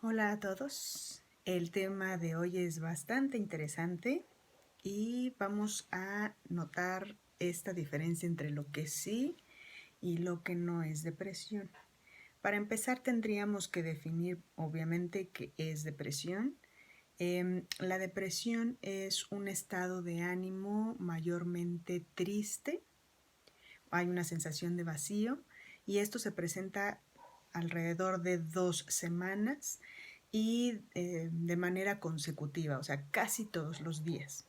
Hola a todos. El tema de hoy es bastante interesante y vamos a notar esta diferencia entre lo que sí y lo que no es depresión. Para empezar tendríamos que definir obviamente qué es depresión. La depresión es un estado de ánimo mayormente triste, hay una sensación de vacío y esto se presenta alrededor de 2 semanas y de manera consecutiva, o sea, casi todos los días.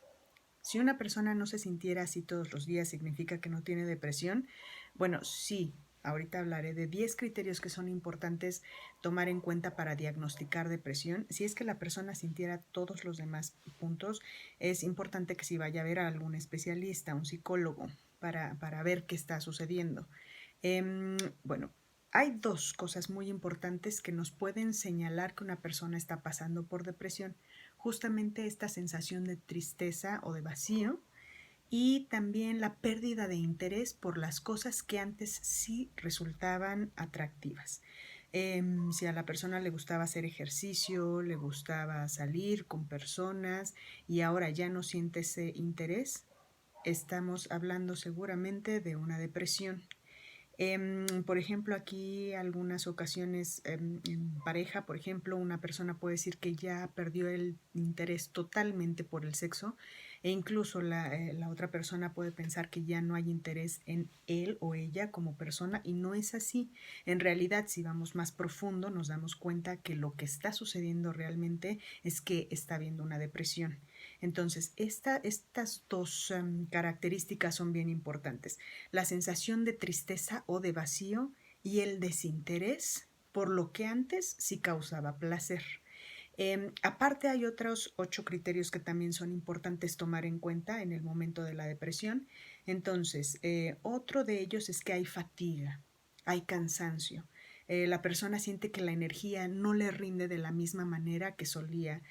Si una persona no se sintiera así todos los días, ¿significa que no tiene depresión? Bueno, sí. Ahorita hablaré de 10 criterios que son importantes tomar en cuenta para diagnosticar depresión. Si es que la persona sintiera todos los demás puntos, es importante que si vaya a ver a algún especialista, un psicólogo, para ver qué está sucediendo. Bueno, hay dos cosas muy importantes que nos pueden señalar que una persona está pasando por depresión. Justamente esta sensación de tristeza o de vacío y también la pérdida de interés por las cosas que antes sí resultaban atractivas. Si a la persona le gustaba hacer ejercicio, le gustaba salir con personas y ahora ya no siente ese interés, estamos hablando seguramente de una depresión. Por ejemplo, aquí algunas ocasiones en pareja, por ejemplo, una persona puede decir que ya perdió el interés totalmente por el sexo e incluso la otra persona puede pensar que ya no hay interés en él o ella como persona y no es así. En realidad, si vamos más profundo, nos damos cuenta que lo que está sucediendo realmente es que está habiendo una depresión. Entonces, estas dos características son bien importantes. La sensación de tristeza o de vacío y el desinterés por lo que antes sí causaba placer. Aparte hay otros 8 criterios que también son importantes tomar en cuenta en el momento de la depresión. Entonces, otro de ellos es que hay fatiga, hay cansancio. La persona siente que la energía no le rinde de la misma manera que solía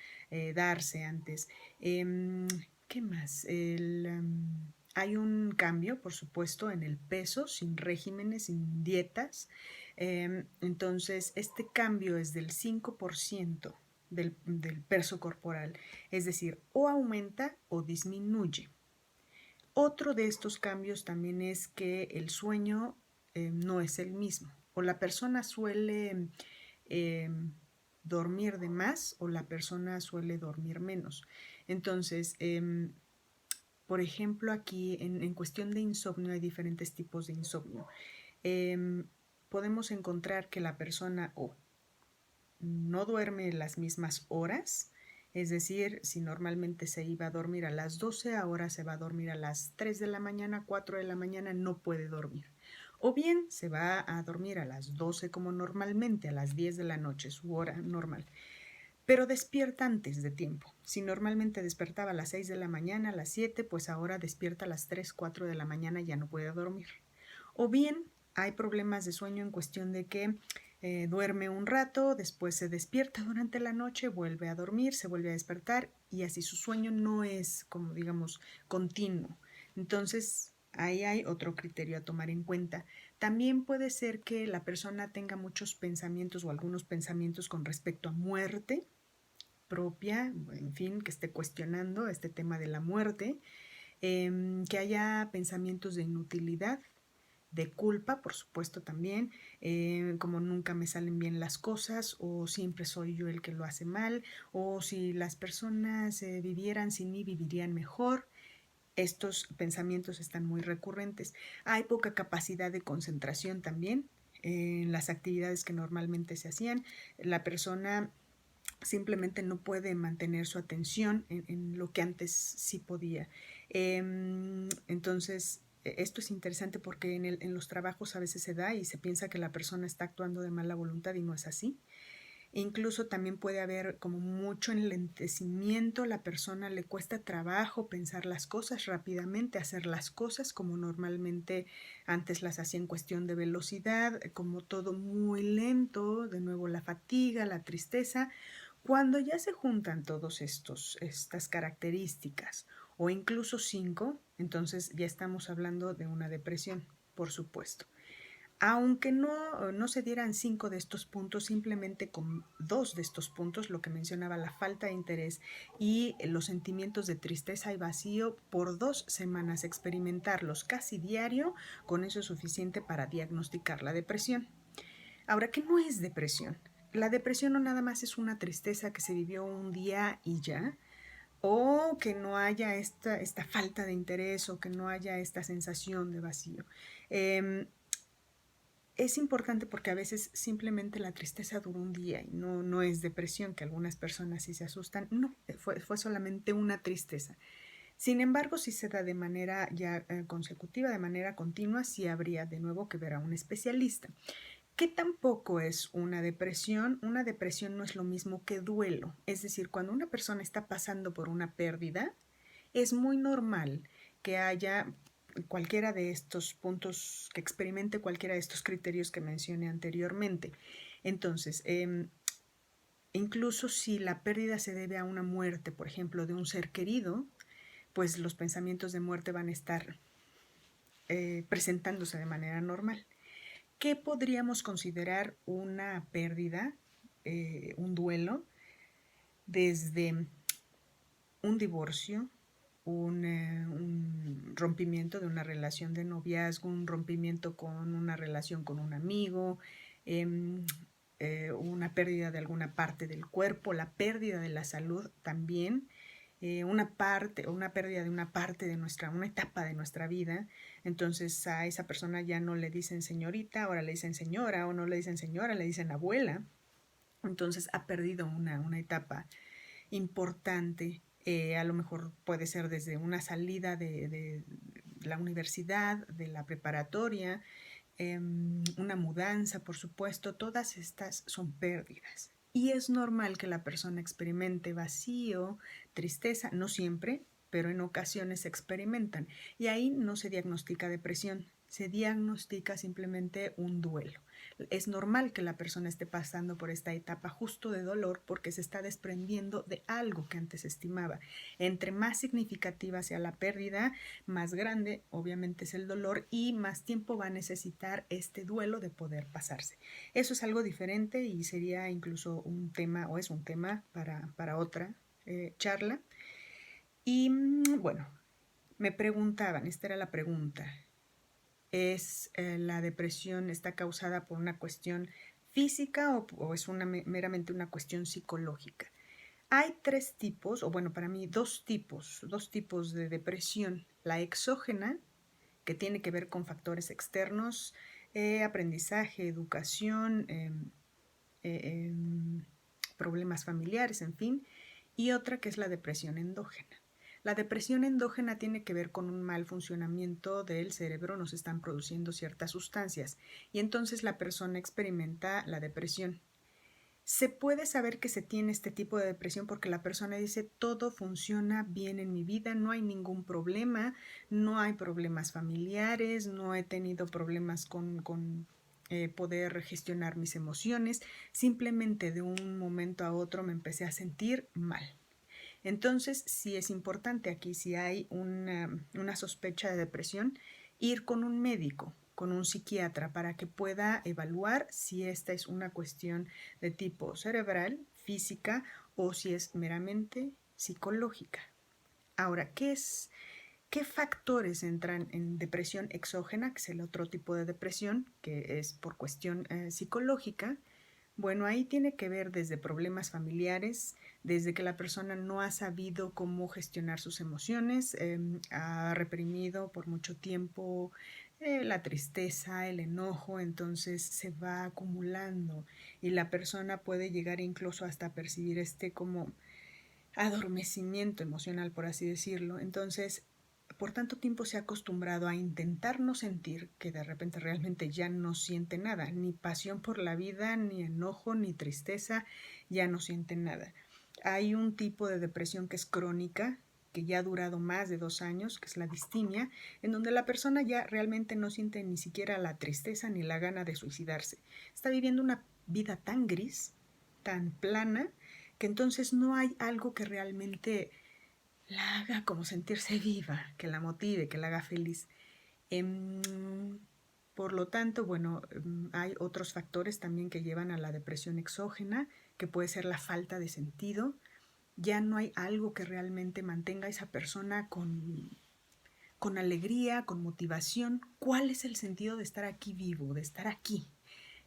darse antes. ¿Qué más? Hay un cambio, por supuesto, en el peso, sin regímenes, sin dietas. Entonces, este cambio es del 5% del peso corporal, es decir, o aumenta o disminuye. Otro de estos cambios también es que el sueño no es el mismo, o la persona suele eh, dormir de más o la persona suele dormir menos. Entonces, por ejemplo, aquí en cuestión de insomnio hay diferentes tipos de insomnio. Podemos encontrar que la persona o no duerme las mismas horas, es decir, si normalmente se iba a dormir a las 12, ahora se va a dormir a las 3 de la mañana, 4 de la mañana, no puede dormir. O bien se va a dormir a las 12 como normalmente, a las 10 de la noche, su hora normal, pero despierta antes de tiempo. Si normalmente despertaba a las 6 de la mañana, a las 7, pues ahora despierta a las 3, 4 de la mañana y ya no puede dormir. O bien hay problemas de sueño en cuestión de que duerme un rato, después se despierta durante la noche, vuelve a dormir, se vuelve a despertar y así su sueño no es como digamos continuo. Entonces ahí hay otro criterio a tomar en cuenta. También puede ser que la persona tenga muchos pensamientos o algunos pensamientos con respecto a muerte propia, en fin, que esté cuestionando este tema de la muerte, que haya pensamientos de inutilidad, de culpa, por supuesto también, como nunca me salen bien las cosas o siempre soy yo el que lo hace mal o si las personas vivieran sin mí vivirían mejor. Estos pensamientos están muy recurrentes. Hay poca capacidad de concentración también en las actividades que normalmente se hacían. La persona simplemente no puede mantener su atención en lo que antes sí podía. Entonces, esto es interesante porque en los trabajos a veces se da y se piensa que la persona está actuando de mala voluntad y no es así. E incluso también puede haber como mucho enlentecimiento, la persona le cuesta trabajo pensar las cosas rápidamente, hacer las cosas como normalmente antes las hacía en cuestión de velocidad, como todo muy lento, de nuevo la fatiga, la tristeza. Cuando ya se juntan todos estas características o incluso 5, entonces ya estamos hablando de una depresión, por supuesto. Aunque no se dieran 5 de estos puntos, simplemente con 2 de estos puntos, lo que mencionaba, la falta de interés y los sentimientos de tristeza y vacío, por 2 semanas experimentarlos casi diario, con eso es suficiente para diagnosticar la depresión. Ahora, ¿qué no es depresión? La depresión no nada más es una tristeza que se vivió un día y ya, o que no haya esta falta de interés o que no haya esta sensación de vacío. Es importante porque a veces simplemente la tristeza dura un día y no es depresión, que algunas personas sí se asustan. No, fue solamente una tristeza. Sin embargo, si se da de manera ya consecutiva, de manera continua, sí habría de nuevo que ver a un especialista. ¿Qué tampoco es una depresión? Una depresión no es lo mismo que duelo. Es decir, cuando una persona está pasando por una pérdida, es muy normal que haya cualquiera de estos puntos, que experimente cualquiera de estos criterios que mencioné anteriormente. Entonces, incluso si la pérdida se debe a una muerte, por ejemplo, de un ser querido, pues los pensamientos de muerte van a estar presentándose de manera normal. ¿Qué podríamos considerar una pérdida, un duelo? Desde un divorcio, un rompimiento de una relación de noviazgo, un rompimiento con una relación con un amigo, una pérdida de alguna parte del cuerpo, la pérdida de la salud también, una pérdida de una parte de una etapa de nuestra vida. Entonces a esa persona ya no le dicen señorita, ahora le dicen señora, o no le dicen señora, le dicen abuela. Entonces ha perdido una etapa importante. A lo mejor puede ser desde una salida de la universidad, de la preparatoria, una mudanza, por supuesto. Todas estas son pérdidas. Y es normal que la persona experimente vacío, tristeza, no siempre, pero en ocasiones se experimentan. Y ahí no se diagnostica depresión, se diagnostica simplemente un duelo. Es normal que la persona esté pasando por esta etapa justo de dolor porque se está desprendiendo de algo que antes estimaba. Entre más significativa sea la pérdida, más grande obviamente es el dolor y más tiempo va a necesitar este duelo de poder pasarse. Eso es algo diferente y sería incluso un tema, o es un tema para otra charla. Y bueno, me preguntaban, esta era la pregunta, ¿es la depresión está causada por una cuestión física o es meramente una cuestión psicológica? Hay 3 tipos, o bueno, para mí 2 tipos de depresión. La exógena, que tiene que ver con factores externos, aprendizaje, educación, problemas familiares, en fin, y otra que es la depresión endógena. La depresión endógena tiene que ver con un mal funcionamiento del cerebro, nos están produciendo ciertas sustancias y entonces la persona experimenta la depresión. Se puede saber que se tiene este tipo de depresión porque la persona dice todo funciona bien en mi vida, no hay ningún problema, no hay problemas familiares, no he tenido problemas con poder gestionar mis emociones, simplemente de un momento a otro me empecé a sentir mal. Entonces, sí es importante aquí, si hay una sospecha de depresión, ir con un médico, con un psiquiatra, para que pueda evaluar si esta es una cuestión de tipo cerebral, física, o si es meramente psicológica. Ahora, ¿qué factores entran en depresión exógena, que es el otro tipo de depresión, que es por cuestión psicológica? Bueno, ahí tiene que ver desde problemas familiares, desde que la persona no ha sabido cómo gestionar sus emociones, ha reprimido por mucho tiempo la tristeza, el enojo, entonces se va acumulando y la persona puede llegar incluso hasta percibir como adormecimiento emocional, por así decirlo. Entonces, por tanto tiempo se ha acostumbrado a intentar no sentir, que de repente realmente ya no siente nada, ni pasión por la vida, ni enojo, ni tristeza, ya no siente nada. Hay un tipo de depresión que es crónica, que ya ha durado más de 2 años, que es la distimia, en donde la persona ya realmente no siente ni siquiera la tristeza ni la gana de suicidarse. Está viviendo una vida tan gris, tan plana, que entonces no hay algo que realmente la haga como sentirse viva, que la motive, que la haga feliz. Por lo tanto, bueno, hay otros factores también que llevan a la depresión exógena, que puede ser la falta de sentido. Ya no hay algo que realmente mantenga a esa persona con alegría, con motivación. ¿Cuál es el sentido de estar aquí vivo, de estar aquí?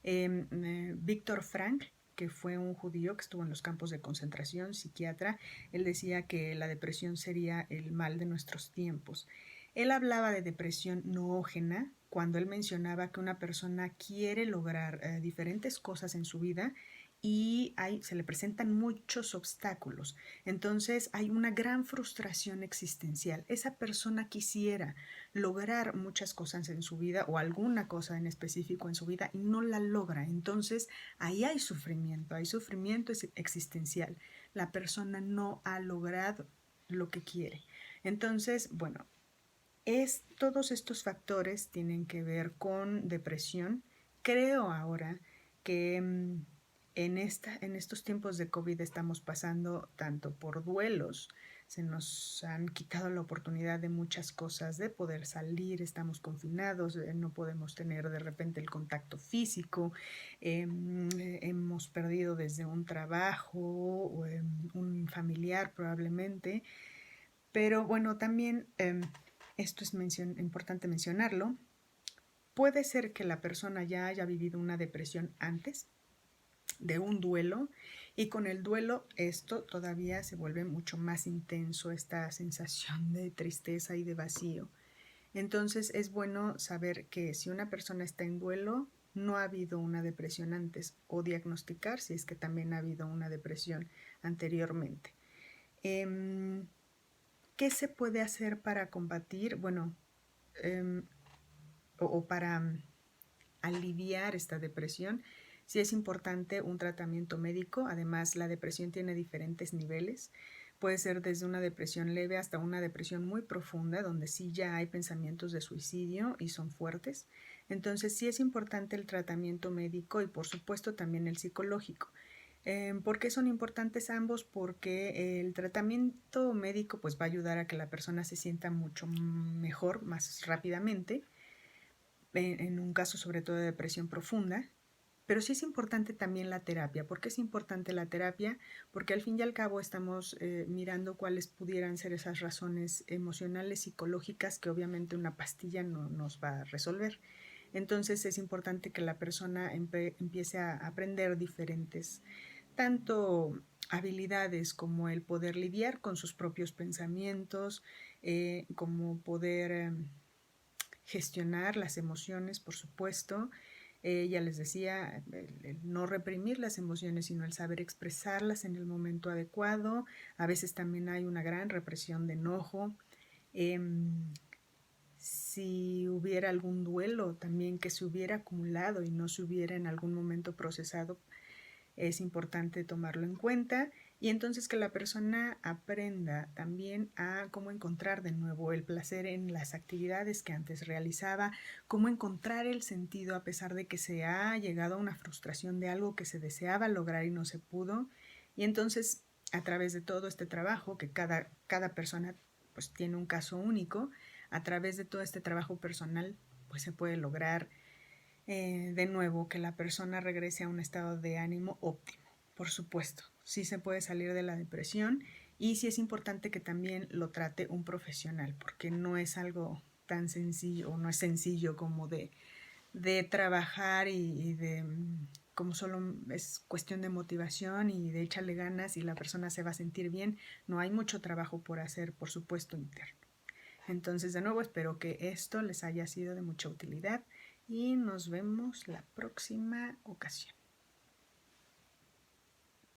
Víctor Frank, que fue un judío que estuvo en los campos de concentración, psiquiatra, él decía que la depresión sería el mal de nuestros tiempos. Él hablaba de depresión noógena cuando él mencionaba que una persona quiere lograr diferentes cosas en su vida y se le presentan muchos obstáculos. Entonces hay una gran frustración existencial. Esa persona quisiera lograr muchas cosas en su vida o alguna cosa en específico en su vida y no la logra. Entonces ahí hay sufrimiento existencial. La persona no ha logrado lo que quiere. Entonces, bueno, todos estos factores tienen que ver con depresión. Creo ahora que en estos tiempos de COVID estamos pasando tanto por duelos, se nos han quitado la oportunidad de muchas cosas, de poder salir, estamos confinados, no podemos tener de repente el contacto físico, hemos perdido desde un trabajo, o, un familiar probablemente, pero bueno, también esto es importante mencionarlo, puede ser que la persona ya haya vivido una depresión antes de un duelo y con el duelo esto todavía se vuelve mucho más intenso, esta sensación de tristeza y de vacío. Entonces es bueno saber que si una persona está en duelo, no ha habido una depresión antes o diagnosticar si es que también ha habido una depresión anteriormente. ¿Qué se puede hacer para combatir, bueno, o para aliviar esta depresión? Sí es importante un tratamiento médico. Además, la depresión tiene diferentes niveles. Puede ser desde una depresión leve hasta una depresión muy profunda, donde sí ya hay pensamientos de suicidio y son fuertes. Entonces, sí es importante el tratamiento médico y, por supuesto, también el psicológico. ¿Por qué son importantes ambos? Porque el tratamiento médico pues va a ayudar a que la persona se sienta mucho mejor, más rápidamente, en un caso sobre todo de depresión profunda. Pero sí es importante también la terapia. ¿Por qué es importante la terapia? Porque al fin y al cabo estamos mirando cuáles pudieran ser esas razones emocionales, psicológicas, que obviamente una pastilla no nos va a resolver. Entonces es importante que la persona empiece a aprender diferentes, tanto habilidades como el poder lidiar con sus propios pensamientos, como poder gestionar las emociones, por supuesto. Ya les decía, el no reprimir las emociones, sino el saber expresarlas en el momento adecuado. A veces también hay una gran represión de enojo. Si hubiera algún duelo también que se hubiera acumulado y no se hubiera en algún momento procesado, es importante tomarlo en cuenta y entonces que la persona aprenda también a cómo encontrar de nuevo el placer en las actividades que antes realizaba, cómo encontrar el sentido a pesar de que se ha llegado a una frustración de algo que se deseaba lograr y no se pudo. Y entonces a través de todo este trabajo, que cada persona pues tiene un caso único, a través de todo este trabajo personal pues se puede lograr de nuevo que la persona regrese a un estado de ánimo óptimo. Por supuesto, sí se puede salir de la depresión y sí es importante que también lo trate un profesional, porque no es algo tan sencillo, o no es sencillo como de trabajar y de como solo es cuestión de motivación y de echarle ganas y la persona se va a sentir bien. No, hay mucho trabajo por hacer, por supuesto, interno. Entonces, de nuevo, espero que esto les haya sido de mucha utilidad y nos vemos la próxima ocasión.